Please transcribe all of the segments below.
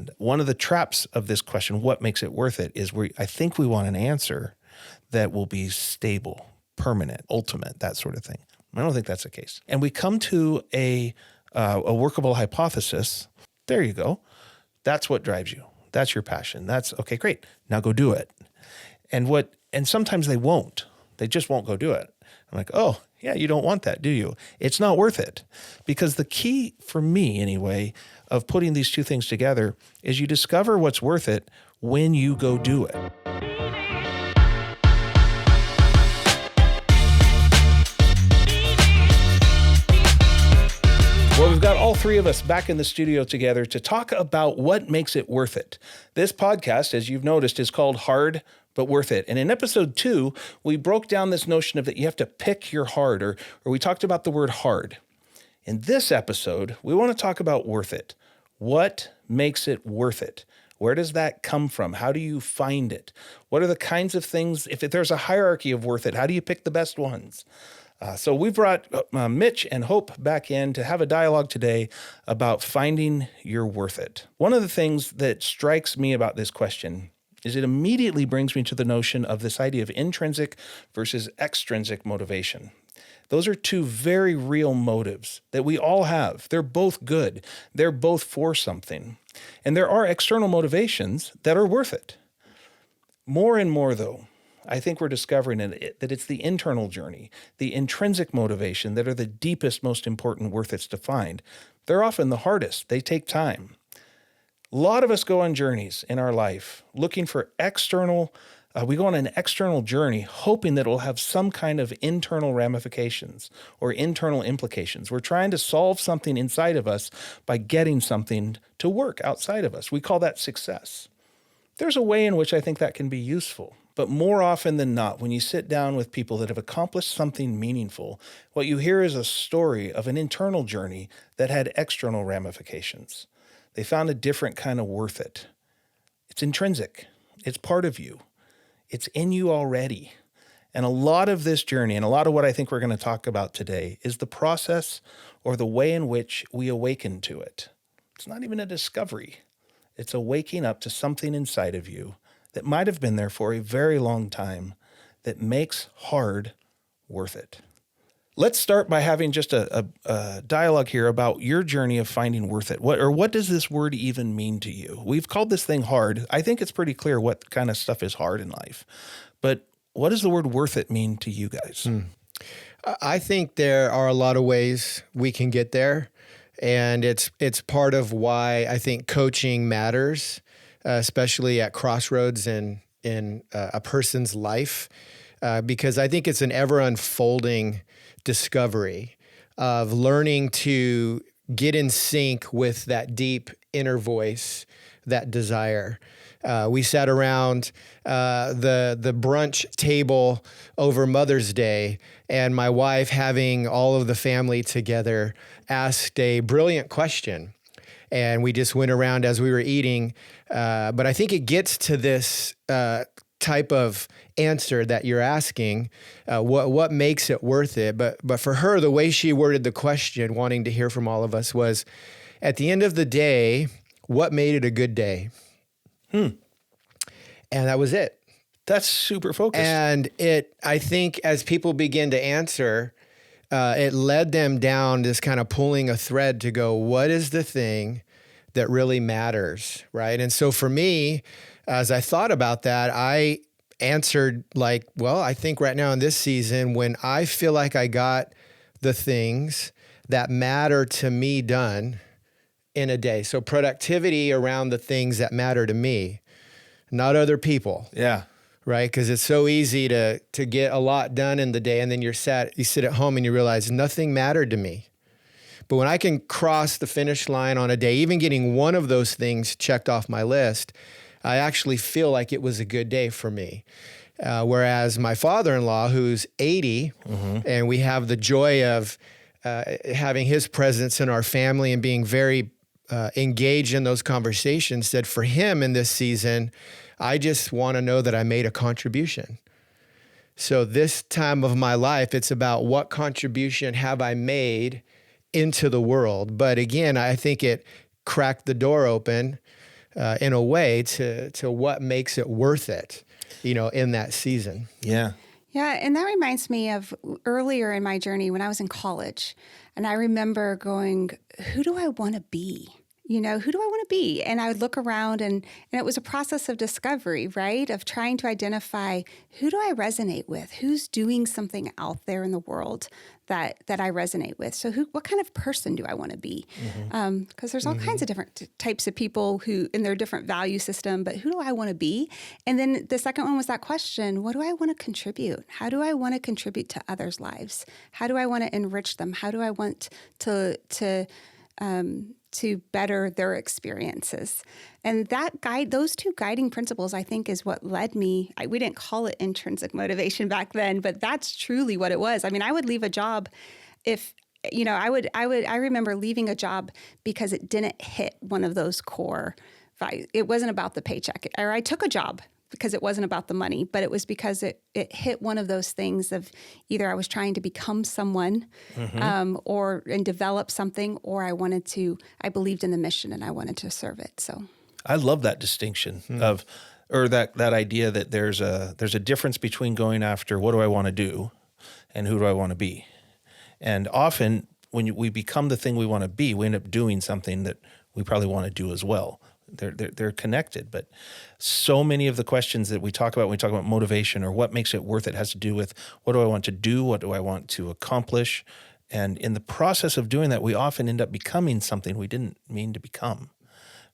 And one of the traps of this question, what makes it worth it, is I think we want an answer that will be stable, permanent, ultimate, that sort of thing. I don't think that's the case. And we come to a workable hypothesis. There you go. That's what drives you. That's your passion. That's okay, great. Now go do it. And sometimes they won't. They just won't go do it. I'm like, oh, yeah, you don't want that, do you? It's not worth it. Because the key for me, anyway, of putting these two things together is you discover what's worth it when you go do it. Well, we've got all three of us back in the studio together to talk about what makes it worth it. This podcast, as you've noticed, is called Hard But Worth It. And in episode 2, we broke down this notion of that you have to pick your hard, or we talked about the word hard. In this episode, we want to talk about worth it. What makes it worth it? Where does that come from? How do you find it? What are the kinds of things, if there's a hierarchy of worth it, how do you pick the best ones? So we brought Mitch and Hope back in to have a dialogue today about finding your worth it. One of the things that strikes me about this question is it immediately brings me to the notion of this idea of intrinsic versus extrinsic motivation. Those are two very real motives that we all have. They're both good. They're both for something. And there are external motivations that are worth it. More and more, though, I think we're discovering that it's the internal journey, the intrinsic motivation that are the deepest, most important worth it's to find. They're often the hardest. They take time. A lot of us go on journeys in our life looking for we go on an external journey hoping that it will have some kind of internal ramifications or internal implications. We're trying to solve something inside of us by getting something to work outside of us. We call that success. There's a way in which I think that can be useful. But more often than not, when you sit down with people that have accomplished something meaningful, what you hear is a story of an internal journey that had external ramifications. They found a different kind of worth it. It's intrinsic. It's part of you. It's in you already. And a lot of this journey, and a lot of what I think we're going to talk about today, is the process or the way in which we awaken to it. It's not even a discovery. It's a waking up to something inside of you that might have been there for a very long time that makes hard worth it. Let's start by having just a dialogue here about your journey of finding worth it. What does this word even mean to you? We've called this thing hard. I think it's pretty clear what kind of stuff is hard in life. But what does the word worth it mean to you guys? I think there are a lot of ways we can get there. And it's part of why I think coaching matters, especially at crossroads in a person's life, because I think it's an ever unfolding discovery of learning to get in sync with that deep inner voice, that desire. We sat around the brunch table over Mother's Day, and my wife, having all of the family together, asked a brilliant question. And we just went around as we were eating. But I think it gets to this type of answer that you're asking, what makes it worth it? But for her, the way she worded the question, wanting to hear from all of us, was, at the end of the day, what made it a good day? And that was it. That's super focused. And I think as people begin to answer, it led them down this kind of pulling a thread to go, what is the thing that really matters, right? And so for me, as I thought about that, I answered like, well, I think right now in this season, when I feel like I got the things that matter to me done in a day. So productivity around the things that matter to me, not other people. Yeah. Right? Because it's so easy to get a lot done in the day, and then you sit at home and you realize nothing mattered to me. But when I can cross the finish line on a day, even getting one of those things checked off my list, I actually feel like it was a good day for me. Whereas my father-in-law, who's 80, and we have the joy of having his presence in our family and being very engaged in those conversations, said for him in this season, I just want to know that I made a contribution. So this time of my life, it's about what contribution have I made into the world. But again, I think it cracked the door open in a way to what makes it worth it, in that season. Yeah. Yeah, and that reminds me of earlier in my journey when I was in college. And I remember going, who do I want to be? Who do I want to be? And I would look around and it was a process of discovery, right? Of trying to identify who do I resonate with? Who's doing something out there in the world that I resonate with? So what kind of person do I want to be? Because there's all kinds of different types of people who in their different value system, but who do I want to be? And then the second one was that question, what do I want to contribute? How do I want to contribute to others' lives? How do I want to enrich them? How do I want to better their experiences? And those two guiding principles, I think, is what led me. We didn't call it intrinsic motivation back then, but that's truly what it was. I mean, I would leave a job if, I remember leaving a job because it didn't hit one of those core values. It wasn't about the paycheck, or I took a job because it wasn't about the money, but it was because it hit one of those things of either I was trying to become someone and develop something, or I believed in the mission and I wanted to serve it. So I love that distinction or that idea that there's a difference between going after what do I want to do and who do I want to be. And often when we become the thing we want to be, we end up doing something that we probably want to do as well. They're connected, but so many of the questions that we talk about when we talk about motivation or what makes it worth it has to do with what do I want to do? What do I want to accomplish? And in the process of doing that, we often end up becoming something we didn't mean to become,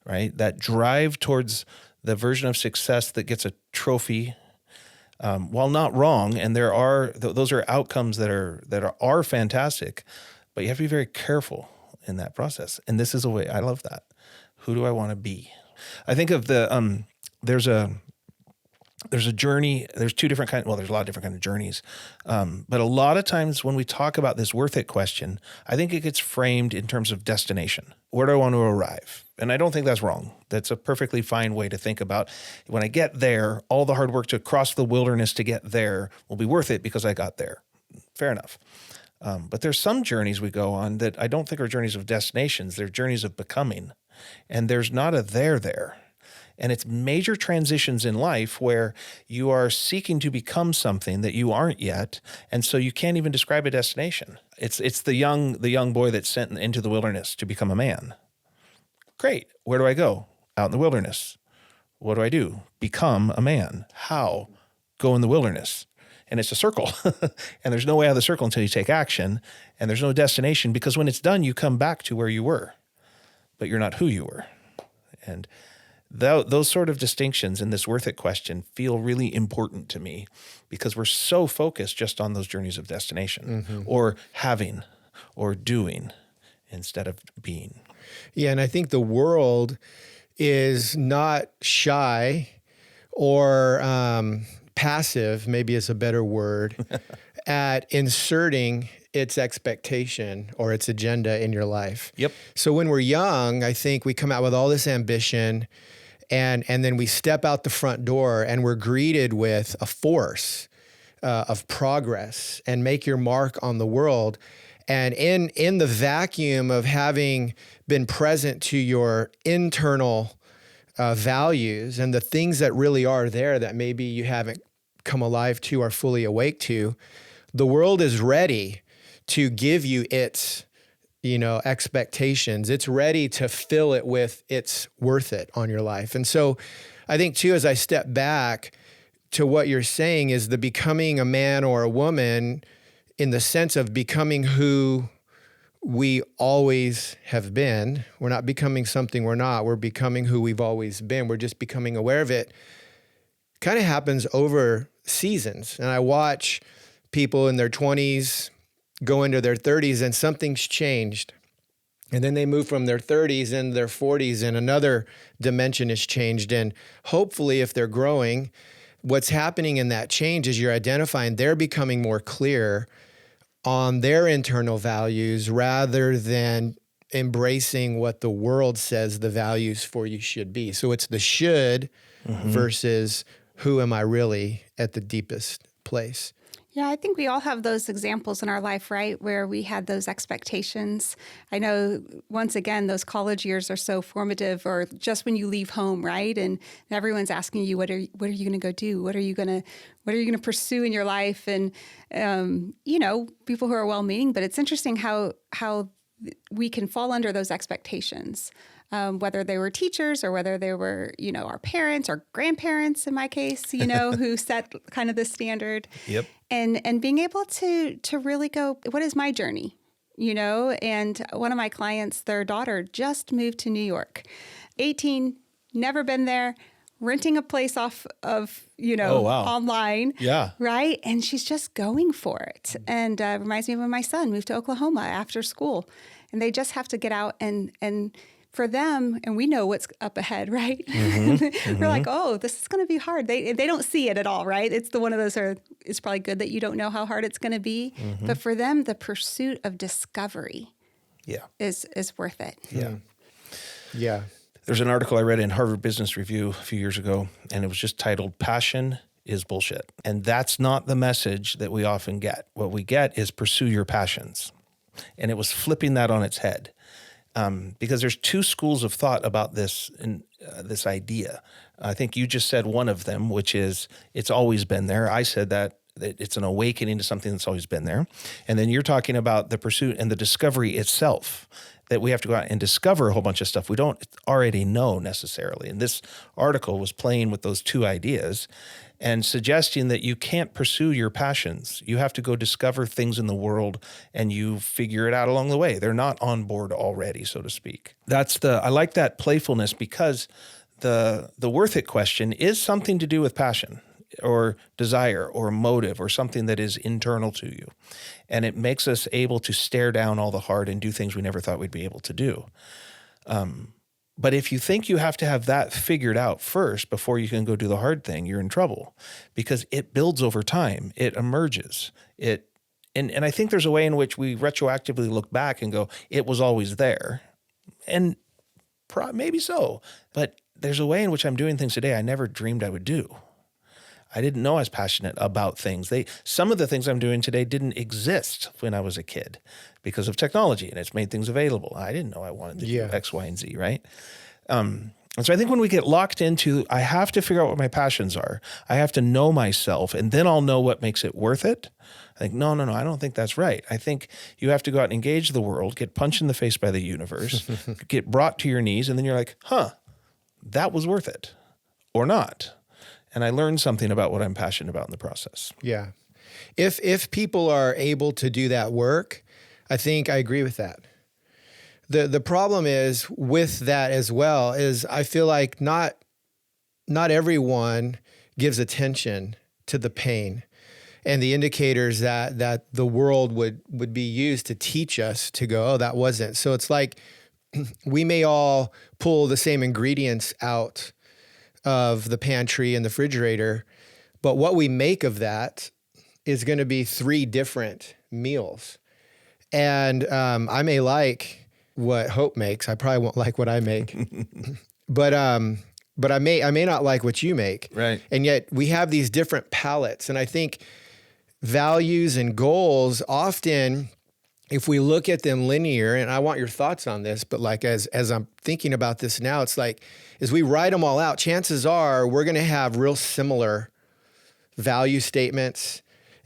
right? That drive towards the version of success that gets a trophy, while not wrong, and those are outcomes that are fantastic, but you have to be very careful in that process. And this is a way, I love that. Who do I want to be? I think of there's a journey. There's two different kinds. Well, there's a lot of different kinds of journeys. But a lot of times when we talk about this worth it question, I think it gets framed in terms of destination. Where do I want to arrive? And I don't think that's wrong. That's a perfectly fine way to think about when I get there, all the hard work to cross the wilderness to get there will be worth it because I got there. Fair enough. But there's some journeys we go on that I don't think are journeys of destinations. They're journeys of becoming. And there's not a there. And it's major transitions in life where you are seeking to become something that you aren't yet. And so you can't even describe a destination. It's the young boy that's sent into the wilderness to become a man. Great. Where do I go? Out in the wilderness. What do? Become a man. How? Go in the wilderness. And it's a circle. And there's no way out of the circle until you take action. And there's no destination because when it's done, you come back to where you were. But you're not who you were. And those sort of distinctions in this worth it question feel really important to me because we're so focused just on those journeys of destination or having or doing instead of being. Yeah, and I think the world is not shy or passive, maybe is a better word, at inserting its expectation or its agenda in your life. Yep. So when we're young, I think we come out with all this ambition and then we step out the front door and we're greeted with a force of progress and make your mark on the world. And in the vacuum of having been present to your internal values and the things that really are there that maybe you haven't come alive to or fully awake to, the world is ready to give you its, expectations. It's ready to fill it with it's worth it on your life. And so I think too, as I step back to what you're saying is the becoming a man or a woman in the sense of becoming who we always have been. We're not becoming something we're not. We're becoming who we've always been. We're just becoming aware of it. Kind of happens over seasons. And I watch people in their 20s go into their 30s and something's changed. And then they move from their 30s into their 40s and another dimension has changed. And hopefully if they're growing, what's happening in that change is you're identifying they're becoming more clear on their internal values rather than embracing what the world says the values for you should be. So it's the should versus who am I really at the deepest place. Yeah, I think we all have those examples in our life, right? Where we had those expectations. I know, once again, those college years are so formative, or just when you leave home, right? And everyone's asking you, what are you going to go do? What are you going to pursue in your life? And, people who are well-meaning, but it's interesting how we can fall under those expectations. Whether they were teachers or whether they were, our parents or grandparents, in my case, who set kind of the standard. Yep. And being able to really go, what is my journey? And one of my clients, their daughter just moved to New York, 18, never been there, renting a place off of, Oh, wow. online. Yeah. Right. And she's just going for it. And reminds me of when my son moved to Oklahoma after school, and they just have to get out and for them, and we know what's up ahead, right? We're like, oh, this is going to be hard. They don't see it at all, right? It's one of those, it's probably good that you don't know how hard it's going to be. But for them, the pursuit of discovery is worth it. Yeah. Yeah. There's an article I read in Harvard Business Review a few years ago, and it was just titled, "Passion is Bullshit." And that's not the message that we often get. What we get is pursue your passions. And it was flipping that on its head. Because there's two schools of thought about this this idea. I think you just said one of them, which is it's always been there. I said that it's an awakening to something that's always been there. And then you're talking about the pursuit and the discovery itself, that we have to go out and discover a whole bunch of stuff we don't already know necessarily. And this article was playing with those two ideas and suggesting that you can't pursue your passions. You have to go discover things in the world, and you figure it out along the way. They're not on board already, so to speak. I like that playfulness, because the worth it question is something to do with passion or desire or motive or something that is internal to you. And it makes us able to stare down all the hard and do things we never thought we'd be able to do. But if you think you have to have that figured out first before you can go do the hard thing, you're in trouble, because it builds over time. It emerges. And I think there's a way in which we retroactively look back and go, it was always there. And maybe so. But there's a way in which I'm doing things today I never dreamed I would do. I didn't know I was passionate about things. Some of the things I'm doing today didn't exist when I was a kid because of technology, and it's made things available. I didn't know I wanted to do X, Y, and Z, right? And so I think when we get locked into, I have to figure out what my passions are. I have to know myself, and then I'll know what makes it worth it. I think, no, I don't think that's right. I think you have to go out and engage the world, get punched in the face by the universe, get brought to your knees, and then you're like, that was worth it, or not. And I learned something about what I'm passionate about in the process. Yeah. If people are able to do that work, I think I agree with that. The problem is with that as well is I feel like not everyone gives attention to the pain and the indicators that the world would be used to teach us to go, oh, that wasn't. So it's like we may all pull the same ingredients out of the pantry and the refrigerator, but what we make of that is going to be 3 different meals. And I may like what Hope makes. I probably won't like what I make, but I may not like what you make. Right. And yet we have these different palettes. And I think values and goals often, if we look at them linear, and I want your thoughts on this, but like as I'm thinking about this now, it's like as we write them all out, chances are we're going to have real similar value statements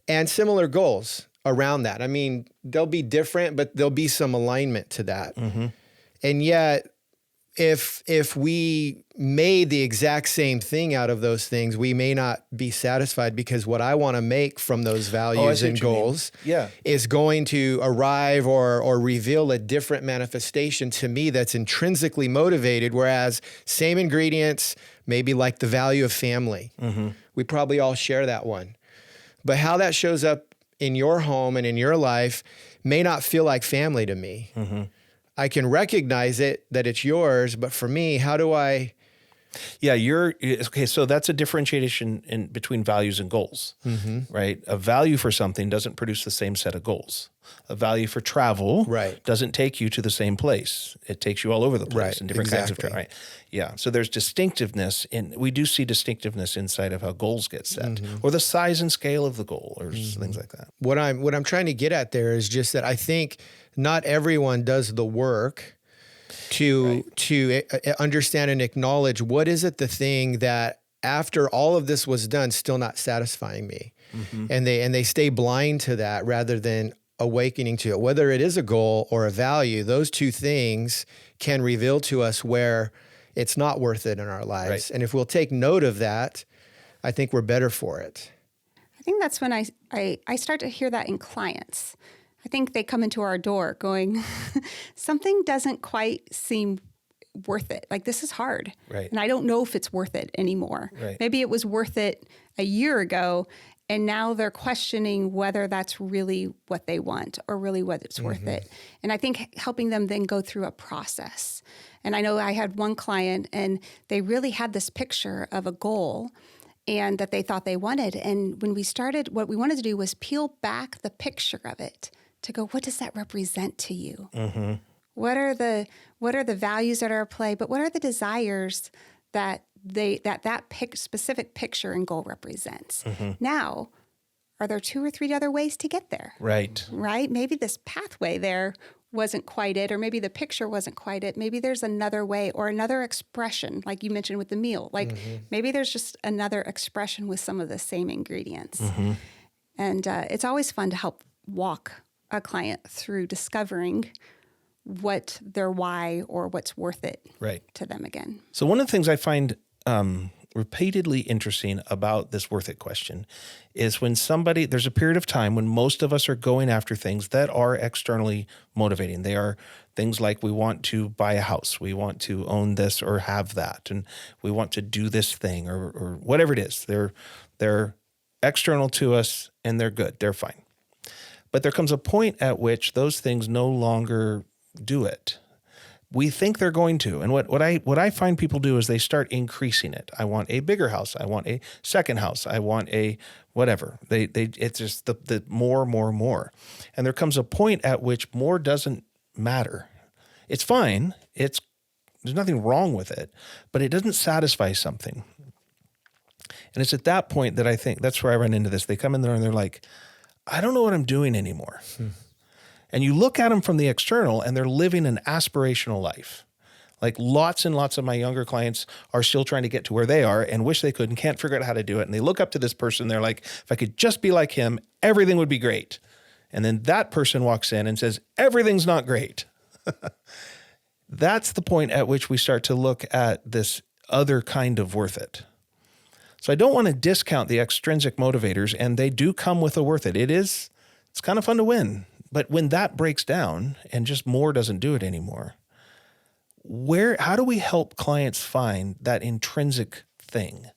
and similar goals around that. I mean, they'll be different, but there'll be some alignment to that. Mm-hmm. And yet, if we made the exact same thing out of those things, we may not be satisfied, because what I want to make from those values and goals is going to arrive or reveal a different manifestation to me that's intrinsically motivated, whereas same ingredients, maybe like the value of family. Mm-hmm. We probably all share that one. But how that shows up in your home and in your life may not feel like family to me. Mm-hmm. I can recognize it, that it's yours, but for me, how do I Yeah, okay. So that's a differentiation in between values and goals, right? A value for something doesn't produce the same set of goals. A value for travel Right. doesn't take you to the same place. It takes you all over the place Right, in different kinds of exactly. travel, right? Yeah. So there's distinctiveness we do see distinctiveness inside of how goals get set, or the size and scale of the goal, or things like that. What I'm trying to get at there is just that I think not everyone does the work to understand and acknowledge what is it the thing that after all of this was done still not satisfying me, and they stay blind to that rather than awakening to it. Whether it is a goal or a value, those two things can reveal to us where it's not worth it in our lives. Right. And if we'll take note of that, I think we're better for it. I think that's when I start to hear that in clients. I think they come into our door going, something doesn't quite seem worth it. Like, this is hard. Right. And I don't know if it's worth it anymore. Right. Maybe it was worth it a year ago, and now they're questioning whether that's really what they want or really whether it's worth it. And I think helping them then go through a process. And I know I had one client, and they really had this picture of a goal and that they thought they wanted. And when we started, what we wanted to do was peel back the picture of it to go, what does that represent to you? What are the values that are at play? But what are the desires that specific picture and goal represents? Now, are there 2 or 3 other ways to get there? Right. Right? Maybe this pathway there wasn't quite it, or maybe the picture wasn't quite it. Maybe there's another way or another expression, like you mentioned with the meal. Like maybe there's just another expression with some of the same ingredients. And it's always fun to help walk a client through discovering what their why or what's worth it Right. to them again. So one of the things I find repeatedly interesting about this worth it question is when there's a period of time when most of us are going after things that are externally motivating. They are things like we want to buy a house, we want to own this or have that, and we want to do this thing or whatever it is. They're external to us and they're good, they're fine. But there comes a point at which those things no longer do it. We think they're going to. And what I find people do is they start increasing it. I want a bigger house. I want a second house. I want a whatever. It's just the more. And there comes a point at which more doesn't matter. It's fine. There's nothing wrong with it, but it doesn't satisfy something. And it's at that point that I think that's where I run into this. They come in there and they're like, I don't know what I'm doing anymore. And you look at them from the external and they're living an aspirational life. Like lots and lots of my younger clients are still trying to get to where they are and wish they could and can't figure out how to do it. And they look up to this person. They're like, if I could just be like him, everything would be great. And then that person walks in and says, everything's not great. That's the point at which we start to look at this other kind of worth it. So I don't want to discount the extrinsic motivators, and they do come with a worth it. It's kind of fun to win. But when that breaks down and just more doesn't do it anymore, how do we help clients find that intrinsic thing,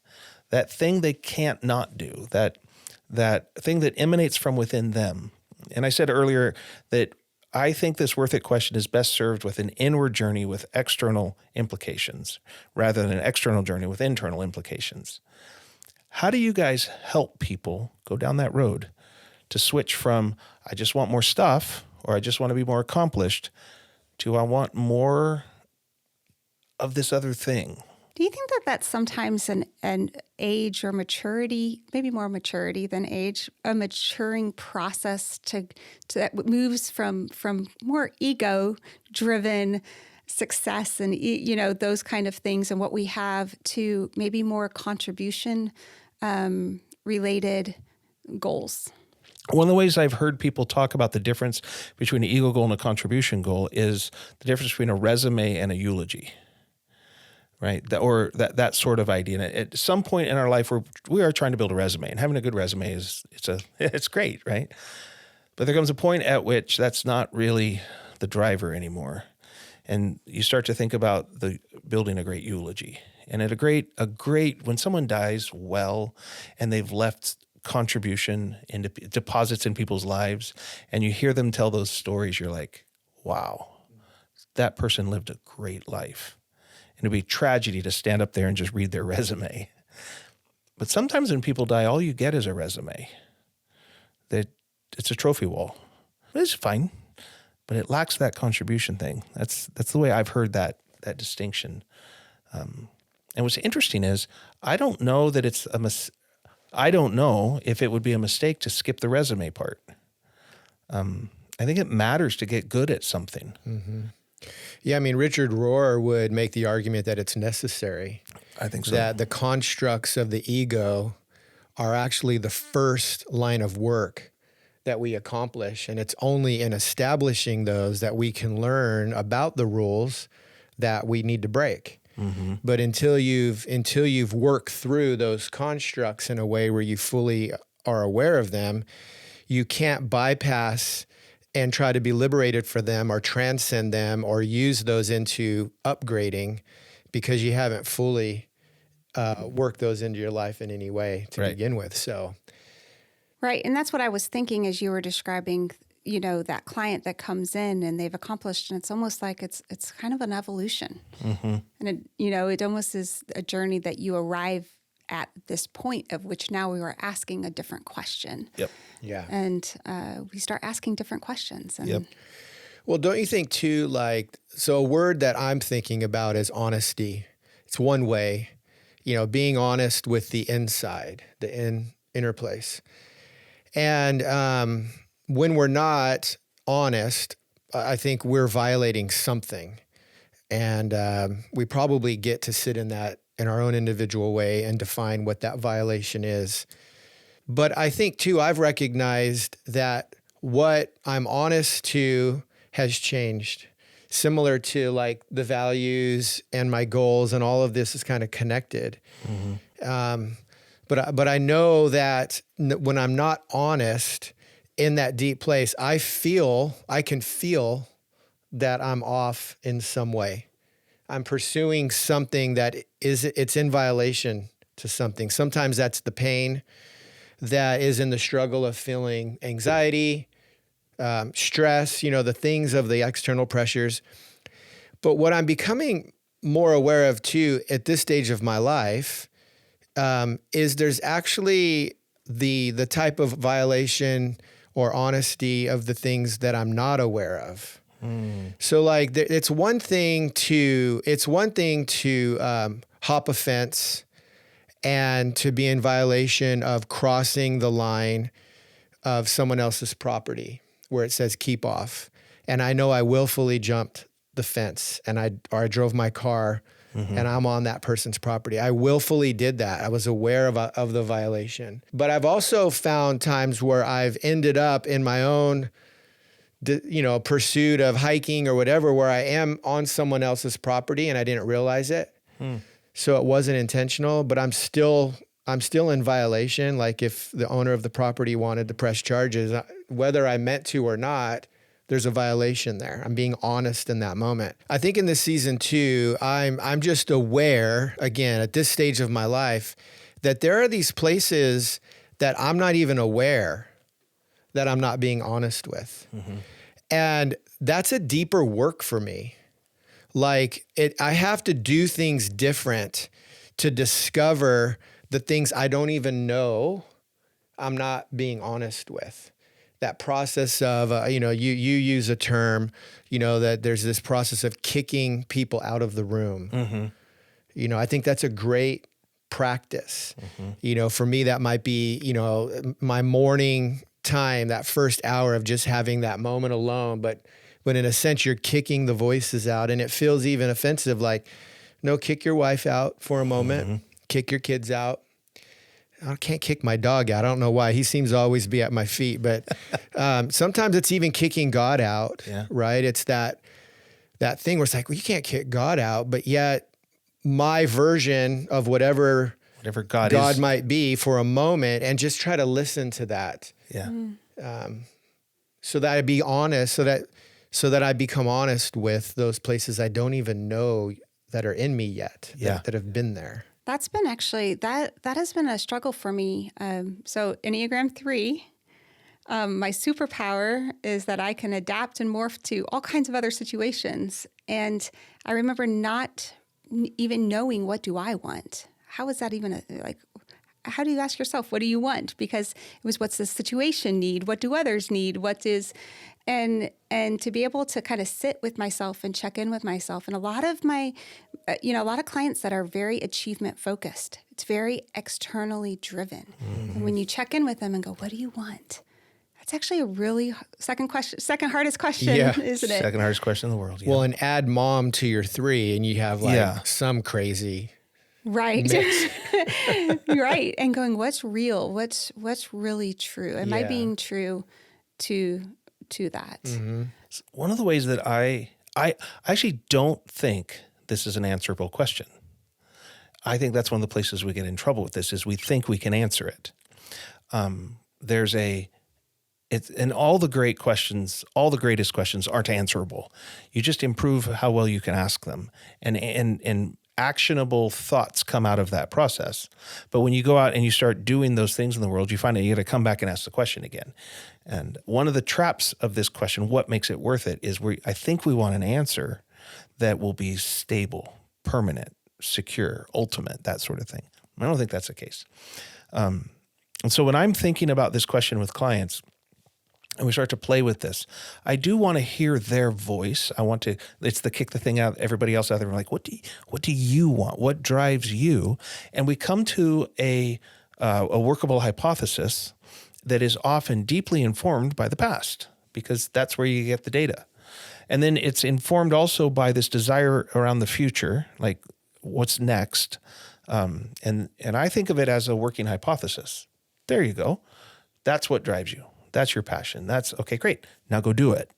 that thing they can't not do, that thing that emanates from within them? And I said earlier that I think this worth it question is best served with an inward journey with external implications rather than an external journey with internal implications. How do you guys help people go down that road to switch from I just want more stuff or I just want to be more accomplished to I want more of this other thing? Do you think that that's sometimes an age or maturity, maybe more maturity than age, a maturing process to that moves from more ego-driven success and those kind of things and what we have to maybe more contribution related goals? One of the ways I've heard people talk about the difference between an ego goal and a contribution goal is the difference between a resume and a eulogy, right? That sort of idea. And at some point in our life, we are trying to build a resume, and having a good resume it's great, right? But there comes a point at which that's not really the driver anymore, and you start to think about building a great eulogy. And at a great when someone dies well, and they've left contribution into deposits in people's lives, and you hear them tell those stories, you're like, wow, that person lived a great life. it'd be tragedy to stand up there and just read their resume. But sometimes when people die, all you get is a resume. It's a trophy wall. It's fine, but it lacks that contribution thing. That's the way I've heard that distinction. And what's interesting is I don't know that it's I don't know if it would be a mistake to skip the resume part. I think it matters to get good at something. Mm-hmm. Yeah, I mean, Richard Rohr would make the argument that it's necessary. I think so. That the constructs of the ego are actually the first line of work that we accomplish. And it's only in establishing those that we can learn about the rules that we need to break. Mm-hmm. But until you've worked through those constructs in a way where you fully are aware of them, you can't bypass and try to be liberated for them or transcend them or use those into upgrading because you haven't fully worked those into your life in any way to begin with. So, right. And that's what I was thinking as you were describing, that client that comes in and they've accomplished, and it's almost like it's kind of an evolution. Mm-hmm. And it almost is a journey that you arrive at this point of which now we are asking a different question. Yep. Yeah. And we start asking different questions. And yep. Well, don't you think too, so a word that I'm thinking about is honesty. It's one way, being honest with the inside, the inner place. And when we're not honest, I think we're violating something. And we probably get to sit in our own individual way and define what that violation is. But I think too, I've recognized that what I'm honest to has changed. Similar to the values and my goals and all of this is kind of connected. Mm-hmm. But I know that when I'm not honest in that deep place, I can feel that I'm off in some way. I'm pursuing something that it's in violation to something. Sometimes that's the pain that is in the struggle of feeling anxiety, stress, the things of the external pressures. But what I'm becoming more aware of too at this stage of my life is there's actually the type of violation or honesty of the things that I'm not aware of. So it's one thing to hop a fence and to be in violation of crossing the line of someone else's property where it says keep off. And I know I willfully jumped the fence and I drove my car and I'm on that person's property. I willfully did that. I was aware of the violation. But I've also found times where I've ended up in my own pursuit of hiking or whatever, where I am on someone else's property and I didn't realize it. So it wasn't intentional, but I'm still in violation. Like if the owner of the property wanted to press charges, whether I meant to or not, there's a violation there. I'm being honest in that moment. I think in this season too, I'm just aware, again, at this stage of my life, that there are these places that I'm not even aware that I'm not being honest with. Mm-hmm. And that's a deeper work for me. I have to do things different to discover the things I don't even know I'm not being honest with. That process of, you use a term, that there's this process of kicking people out of the room. Mm-hmm. I think that's a great practice. Mm-hmm. For me, that might be, my morning time, that first hour of just having that moment alone. But in a sense, you're kicking the voices out, and it feels even offensive. Kick your wife out for a moment, kick your kids out. I can't kick my dog out. I don't know why. He seems to always be at my feet, but sometimes it's even kicking God out, right? It's that thing where it's like, well, you can't kick God out, but yet my version of whatever God might be for a moment, and just try to listen to that. Yeah. So that I be honest, so that I become honest with those places I don't even know that are in me yet, that have been there. That's been actually, that has been a struggle for me. So Enneagram 3, my superpower is that I can adapt and morph to all kinds of other situations. And I remember not even knowing what do I want? How is that even how do you ask yourself, what do you want? Because it was, what's the situation need? What do others need? And to be able to kind of sit with myself and check in with myself. And a lot of my, a lot of clients that are very achievement focused, it's very externally driven. And when you check in with them and go, what do you want? That's actually a really second hardest question, isn't it? Second hardest question in the world. Yeah. Well, and add mom to your 3 and you have some crazy right mix. right. And going, what's real? What's really true? Am I being true to that? Mm-hmm. One of the ways that I actually don't think this is an answerable question. I think that's one of the places we get in trouble with this, is we think we can answer it. And all the greatest questions aren't answerable. You just improve how well you can ask them, and actionable thoughts come out of that process. But when you go out and you start doing those things in the world, you find that you got to come back and ask the question again. And one of the traps of this question, what makes it worth it, is I think we want an answer that will be stable, permanent, secure, ultimate, that sort of thing. I don't think that's the case. And so when I'm thinking about this question with clients, and we start to play with this, I do want to hear their voice. It's the kick the thing out, everybody else out there. We're like, what do you want? What drives you? And we come to a workable hypothesis that is often deeply informed by the past, because that's where you get the data. And then it's informed also by this desire around the future, like what's next. And I think of it as a working hypothesis. There you go. That's what drives you. That's your passion. That's okay, great. Now go do it.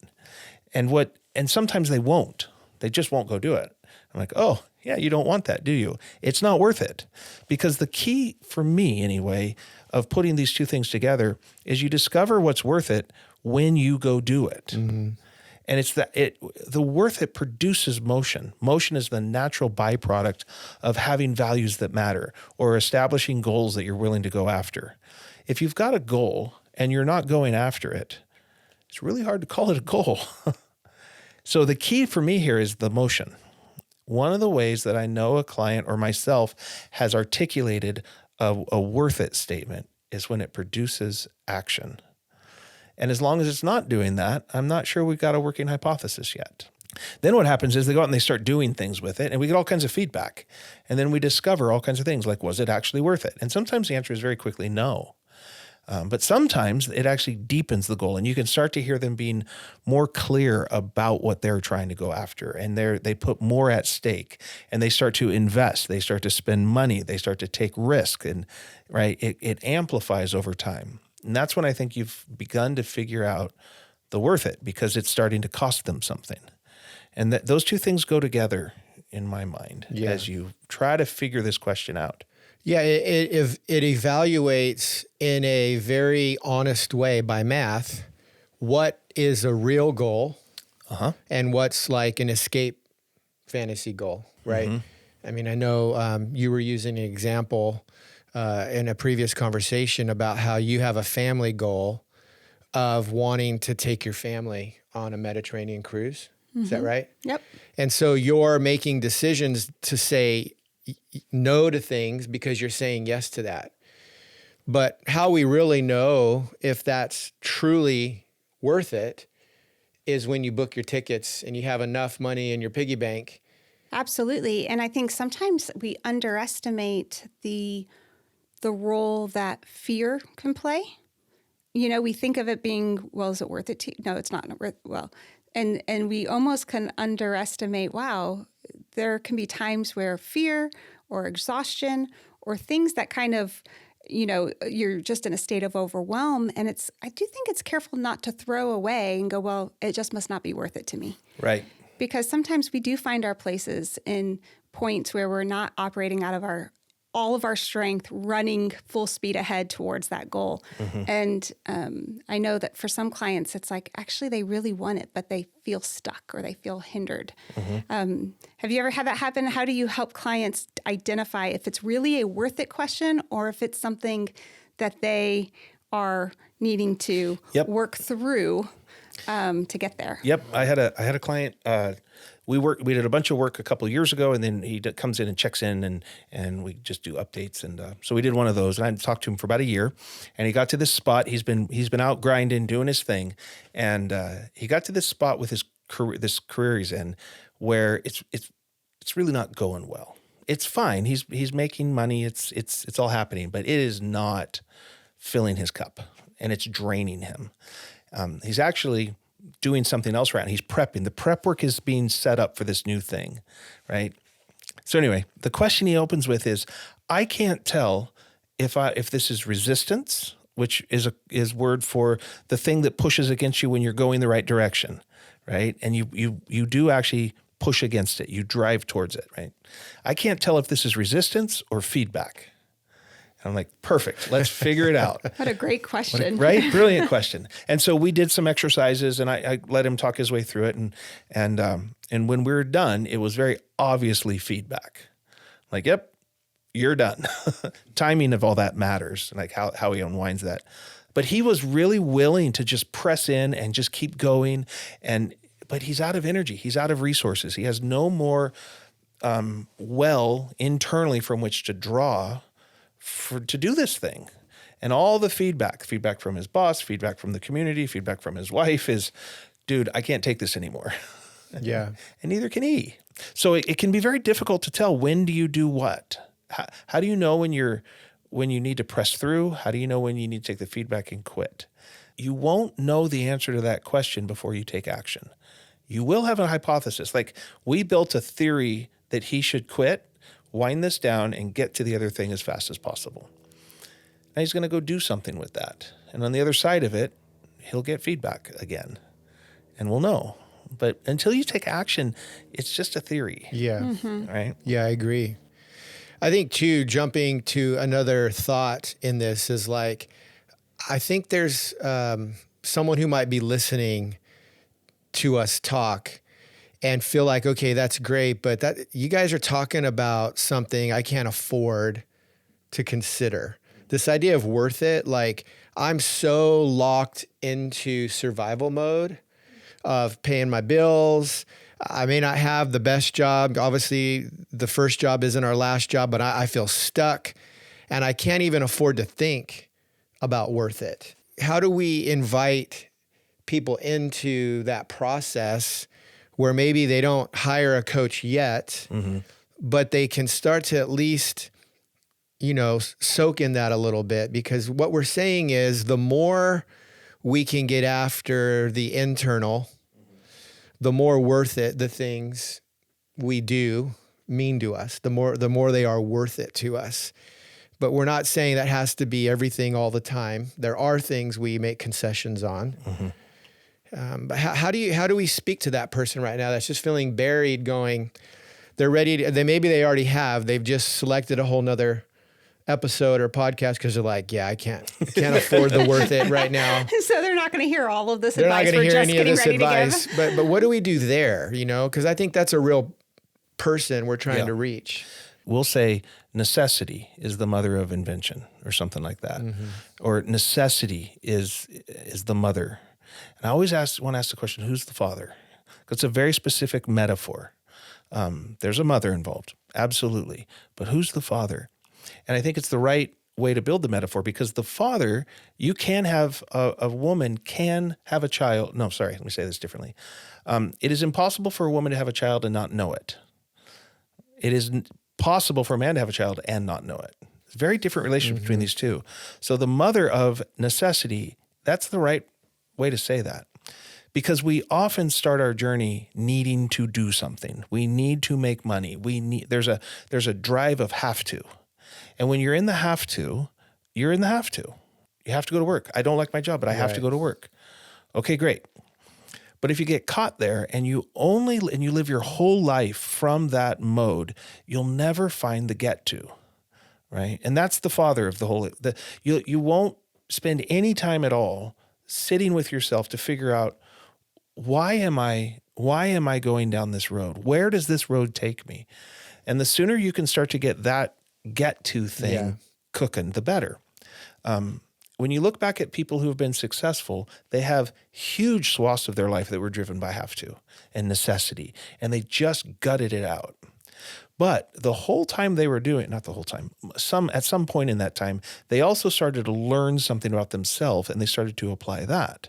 And sometimes they won't. They just won't go do it. I'm like, oh, yeah, you don't want that, do you? It's not worth it. Because the key for me, anyway, of putting these two things together is you discover what's worth it when you go do it. Mm-hmm. And it's the worth it produces motion. Motion is the natural byproduct of having values that matter, or establishing goals that you're willing to go after. If you've got a goal and you're not going after it, it's really hard to call it a goal. So the key for me here is the motion. One of the ways that I know a client or myself has articulated a worth it statement is when it produces action. And as long as it's not doing that, I'm not sure we've got a working hypothesis yet. Then what happens is they go out and they start doing things with it, and we get all kinds of feedback. And then we discover all kinds of things like, was it actually worth it? And sometimes the answer is very quickly no. But sometimes it actually deepens the goal, and you can start to hear them being more clear about what they're trying to go after. And they put more at stake, and they start to invest. They start to spend money. They start to take risk, and right, it amplifies over time. And that's when I think you've begun to figure out the worth it, because it's starting to cost them something. And those two things go together in my mind as you try to figure this question out. Yeah, it evaluates in a very honest way by math what is a real goal and what's like an escape fantasy goal, right? Mm-hmm. I mean, I know you were using an example in a previous conversation about how you have a family goal of wanting to take your family on a Mediterranean cruise. Mm-hmm. Is that right? Yep. And so you're making decisions to say no to things because you're saying yes to that. But how we really know if that's truly worth it is when you book your tickets and you have enough money in your piggy bank. Absolutely. And I think sometimes we underestimate the role that fear can play. You know, we think of it being, well, is it worth it to you? No, it's not worth, well, and we almost can underestimate, wow, there can be times where fear or exhaustion or things that kind of, you know, you're just in a state of overwhelm. And I do think it's careful not to throw away and go, well, it just must not be worth it to me. Right. Because sometimes we do find our places in points where we're not operating out of all of our strength, running full speed ahead towards that goal. Mm-hmm. And I know that for some clients, it's like, actually, they really want it, but they feel stuck or they feel hindered. Mm-hmm. Have you ever had that happen? How do you help clients identify if it's really a worth it question or if it's something that they are needing to work through to get there? Yep. I had a client, we did a bunch of work a couple of years ago, and then he comes in and checks in, and we just do updates. And so we did one of those, and I talked to him for about a year, and he got to this spot. He's been out grinding, doing his thing, and he got to this spot with his career, this career he's in, where it's really not going well. It's fine. He's making money. It's all happening, but it is not filling his cup, and it's draining him. He's actually doing something else right now. He's prepping. The prep work is being set up for this new thing, right? So anyway, the question he opens with is, I can't tell if this is resistance, which is word for the thing that pushes against you when you're going the right direction, right? And you do actually push against it. You drive towards it, right? I can't tell if this is resistance or feedback. And I'm like, perfect. Let's figure it out. What a great question. Right? Brilliant question. And so we did some exercises, and I let him talk his way through it. And when we were done, it was very obviously feedback. Like, yep, you're done. Timing of all that matters, like how he unwinds that. But he was really willing to just press in and just keep going. But he's out of energy. He's out of resources. He has no more well internally from which to draw to do this thing. And all the feedback from his boss, feedback from the community, feedback from his wife is, dude, I can't take this anymore. Yeah. And neither can he. So it can be very difficult to tell, when do you do what? How do you know when you need to press through? How do you know when you need to take the feedback and quit? You won't know the answer to that question before you take action. You will have a hypothesis. Like, we built a theory that he should quit, wind this down, and get to the other thing as fast as possible. Now he's going to go do something with that. And on the other side of it, he'll get feedback again, and we'll know. But until you take action, it's just a theory. Yeah. Mm-hmm. Right? Yeah, I agree. I think too, jumping to another thought in this is like, I think there's someone who might be listening to us talk and feel like, okay, that's great, but that you guys are talking about something I can't afford to consider. This idea of worth it, like, I'm so locked into survival mode of paying my bills. I may not have the best job. Obviously, the first job isn't our last job, but I feel stuck, and I can't even afford to think about worth it. How do we invite people into that process where maybe they don't hire a coach yet, but they can start to at least, soak in that a little bit? Because what we're saying is, the more we can get after the internal, the more worth it the things we do mean to us, the more they are worth it to us. But we're not saying that has to be everything all the time. There are things we make concessions on. But how do we speak to that person right now that's just feeling buried, going, they're ready to, maybe they already have, they've just selected a whole nother episode or podcast because they're like, yeah, I can't afford the worth it right now. So they're not going to hear all of this They're advice. not going to hear any of this ready advice. But what do we do there? Because I think that's a real person we're trying to reach. We'll say necessity is the mother of invention, or something like that. Or necessity is the mother. And I always want to ask the question, who's the father? Because it's a very specific metaphor. There's a mother involved, absolutely. But who's the father? And I think it's the right way to build the metaphor, because the father, you can have, a woman can have a child. No, sorry, let me say this differently. It is impossible for a woman to have a child and not know it. It is possible for a man to have a child and not know it. It's a very different relationship between these two. So the mother of necessity, that's the right way to say that. Because we often start our journey needing to do something. We need to make money. There's a drive of have to. And when you're in the have to, you're in the have to. You have to go to work. I don't like my job, but I have to go to work. Okay, great. But if you get caught there and you live your whole life from that mode, you'll never find the get to, right? And that's the father of the whole. You won't spend any time at all sitting with yourself to figure out, why am I going down this road? Where does this road take me? And the sooner you can start to get that get to thing cooking, the better. when you look back at people who have been successful, they have huge swaths of their life that were driven by have to and necessity, and they just gutted it out. But the whole time they were doing, not the whole time, at some point in that time, they also started to learn something about themselves, and they started to apply that.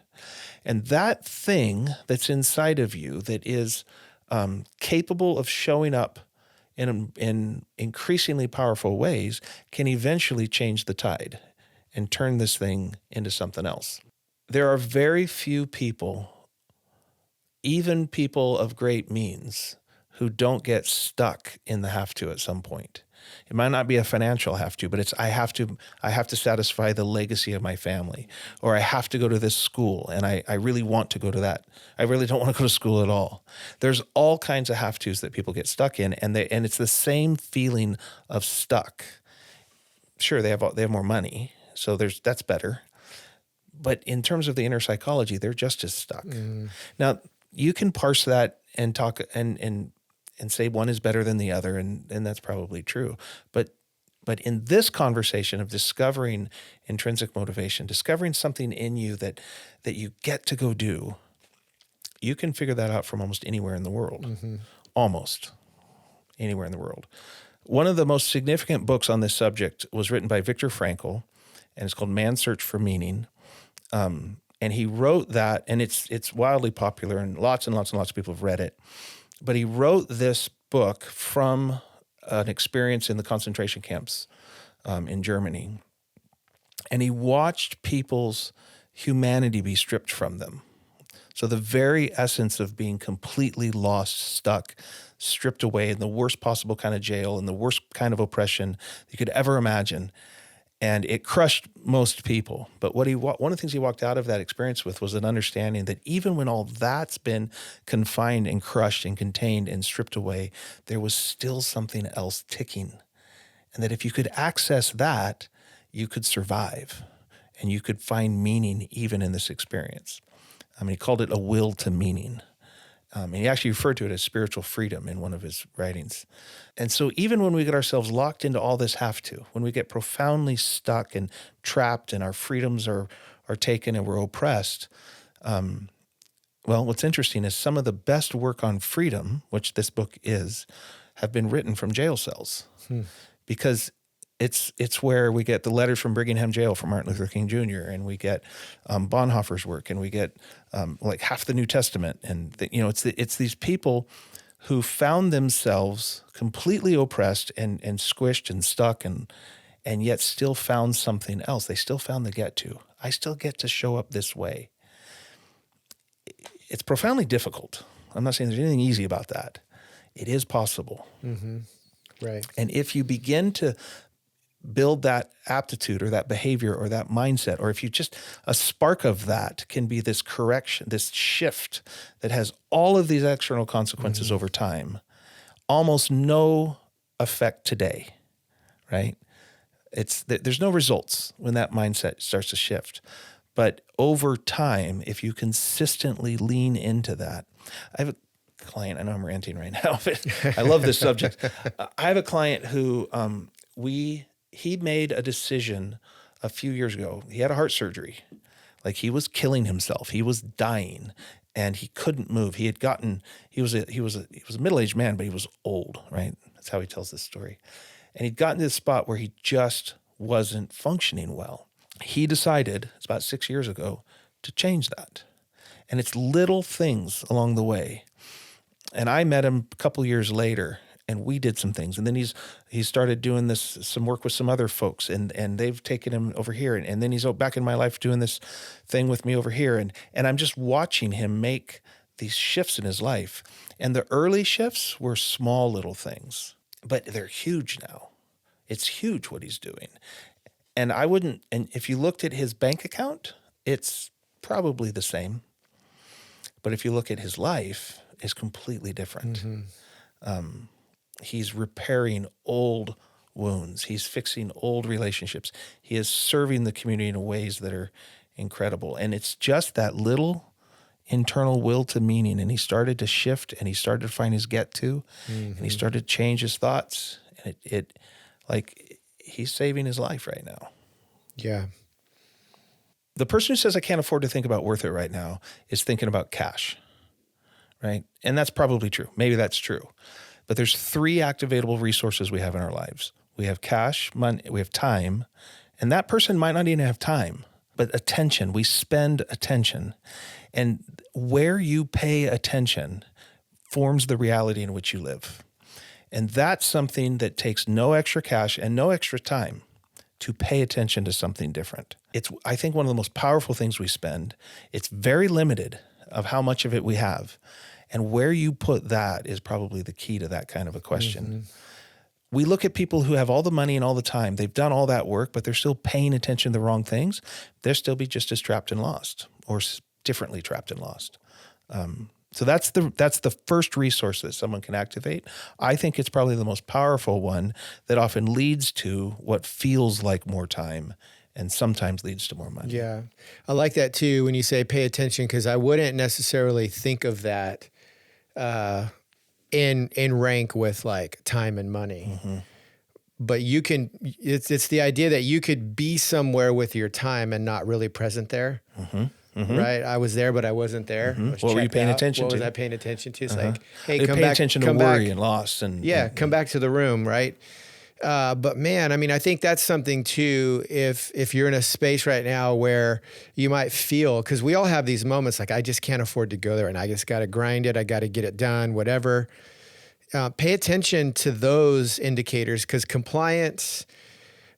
And that thing that's inside of you that is capable of showing up in increasingly powerful ways can eventually change the tide and turn this thing into something else. There are very few people, even people of great means, who don't get stuck in the have to at some point. It might not be a financial have to, but it's I have to satisfy the legacy of my family, or I have to go to this school and I really want to go to that. I really don't want to go to school at all. There's all kinds of have tos that people get stuck in, and it's the same feeling of stuck. Sure, they have more money, so that's better. But in terms of the inner psychology, they're just as stuck. Now, you can parse that and talk and say one is better than the other, and that's probably true. But in this conversation of discovering intrinsic motivation, discovering something in you that you get to go do, you can figure that out from almost anywhere in the world. Almost anywhere in the world. One of the most significant books on this subject was written by Viktor Frankl, and it's called Man's Search for Meaning. And he wrote that, and it's wildly popular, and lots of people have read it. But he wrote this book from an experience in the concentration camps in Germany. And he watched people's humanity be stripped from them. So the very essence of being completely lost, stuck, stripped away in the worst possible kind of jail, in the worst kind of oppression you could ever imagine. And it crushed most people. But one of the things he walked out of that experience with was an understanding that even when all that's been confined and crushed and contained and stripped away, there was still something else ticking. And that if you could access that, you could survive and you could find meaning even in this experience. He called it a will to meaning. And he actually referred to it as spiritual freedom in one of his writings. And so even when we get ourselves locked into all this have to, when we get profoundly stuck and trapped and our freedoms are taken and we're oppressed, what's interesting is some of the best work on freedom, which this book is, have been written from jail cells. Because it's where we get the letters from Brigham Jail from Martin Luther King Jr., and we get Bonhoeffer's work, and we get like half the New Testament, and it's these people who found themselves completely oppressed and squished and stuck and yet still found something else. They still found the get to. I still get to show up this way. It's profoundly difficult. I'm not saying there's anything easy about that. It is possible. Right. And if you begin to build that aptitude or that behavior or that mindset, or if you just, a spark of that can be this correction, this shift that has all of these external consequences over time, almost no effect today, right? There's no results when that mindset starts to shift. But over time, if you consistently lean into that, I have a client, I know I'm ranting right now, but I love this subject. I have a client who he made a decision a few years ago. He had a heart surgery. Like, he was killing himself. He was dying and he couldn't move. He was a middle-aged man, but he was old, right? That's how he tells this story. And he'd gotten to this spot where he just wasn't functioning well. He decided, it's about 6 years ago, to change that. And it's little things along the way. And I met him a couple years later, and we did some things. And then he started doing some work with some other folks, and they've taken him over here. And then he's back in my life doing this thing with me over here. And I'm just watching him make these shifts in his life. And the early shifts were small little things, but they're huge now. It's huge what he's doing. And if you looked at his bank account, it's probably the same. But if you look at his life, it's completely different. He's repairing old wounds. He's fixing old relationships. He is serving the community in ways that are incredible. And it's just that little internal will to meaning. And he started to shift, and he started to find his get to, and he started to change his thoughts. And he's saving his life right now. Yeah. The person who says I can't afford to think about worth it right now is thinking about cash, right? And that's probably true. Maybe that's true. But there's 3 activatable resources we have in our lives. We have cash, money, we have time, and that person might not even have time, but attention. We spend attention. And where you pay attention forms the reality in which you live. And that's something that takes no extra cash and no extra time to pay attention to something different. It's, I think, one of the most powerful things we spend. It's very limited of how much of it we have. And where you put that is probably the key to that kind of a question. Mm-hmm. We look at people who have all the money and all the time. They've done all that work, but they're still paying attention to the wrong things. They'll still be just as trapped and lost, or differently trapped and lost. So that's the first resource that someone can activate. I think it's probably the most powerful one that often leads to what feels like more time and sometimes leads to more money. Yeah. I like that too when you say pay attention, because I wouldn't necessarily think of that in rank with like time and money. Mm-hmm. But you can, it's the idea that you could be somewhere with your time and not really present there. Mm-hmm. Mm-hmm. Right, I was there, but I wasn't there. Mm-hmm. What were you paying attention to? What was I paying attention to? It's like, hey, come back. Attention to worry and loss, and come back to the room, right? But man, I mean, I think that's something too. If you're in a space right now where you might feel, because we all have these moments, like I just can't afford to go there, and I just got to grind it. I got to get it done, whatever. Pay attention to those indicators, because compliance,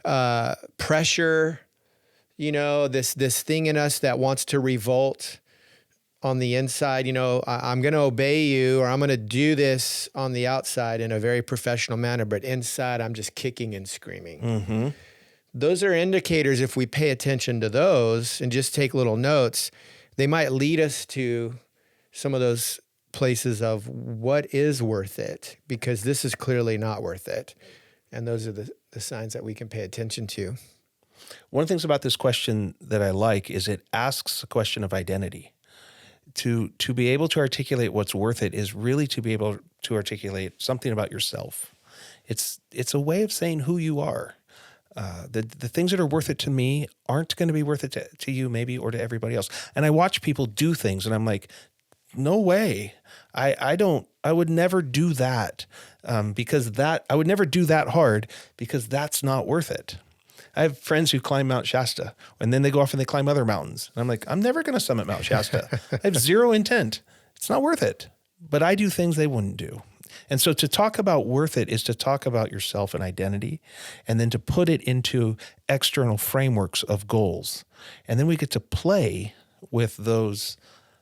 pressure. You know, this thing in us that wants to revolt on the inside, you know, I'm going to obey you, or I'm going to do this on the outside in a very professional manner, but inside I'm just kicking and screaming. Mm-hmm. Those are indicators. If we pay attention to those and just take little notes, they might lead us to some of those places of what is worth it, because this is clearly not worth it. And those are the signs that we can pay attention to. One of the things about this question that I like is it asks a question of identity. To be able to articulate what's worth it is really to be able to articulate something about yourself. It's a way of saying who you are. The things that are worth it to me aren't going to be worth it to you maybe, or to everybody else. And I watch people do things and I'm like, no way. I would never do that because I would never do that hard because that's not worth it. I have friends who climb Mount Shasta, and then they go off and they climb other mountains. And I'm like, I'm never going to summit Mount Shasta. I have zero intent. It's not worth it. But I do things they wouldn't do. And so to talk about worth it is to talk about yourself and identity, and then to put it into external frameworks of goals. And then we get to play with those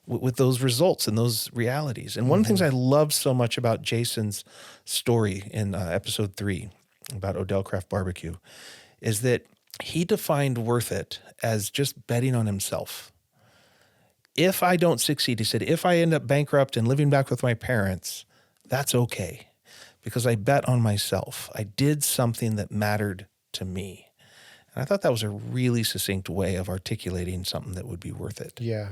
results and those realities. And one of the things I love so much about Jason's story in episode 3 about Odell Craft Barbecue is that he defined worth it as just betting on himself. If I don't succeed, he said, if I end up bankrupt and living back with my parents, that's okay, because I bet on myself. I did something that mattered to me. And I thought that was a really succinct way of articulating something that would be worth it. Yeah.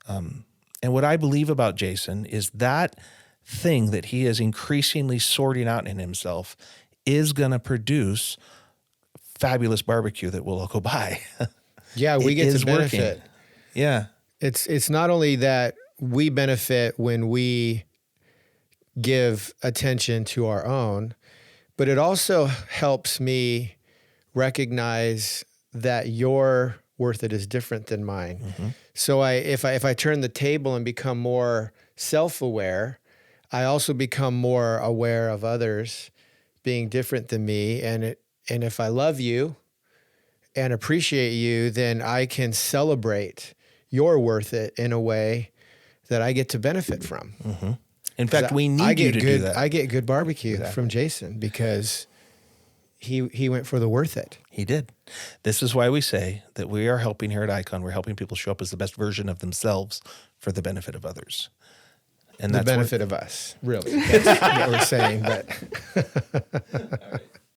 And what I believe about Jason is that thing that he is increasingly sorting out in himself is going to produce fabulous barbecue that we'll all go buy. Yeah, we get to benefit. Working. Yeah. It's not only that we benefit when we give attention to our own, but it also helps me recognize that your worth it is different than mine. Mm-hmm. So if I turn the table and become more self-aware, I also become more aware of others being different than me, and if I love you and appreciate you, then I can celebrate your worth it in a way that I get to benefit from. Mm-hmm. In fact, we need you to do that. I get good barbecue from Jason because he went for the worth it. He did. This is why we say that we are helping here at Icon. We're helping people show up as the best version of themselves for the benefit of others. And the benefit of us, really. That's what we're saying. But. All right.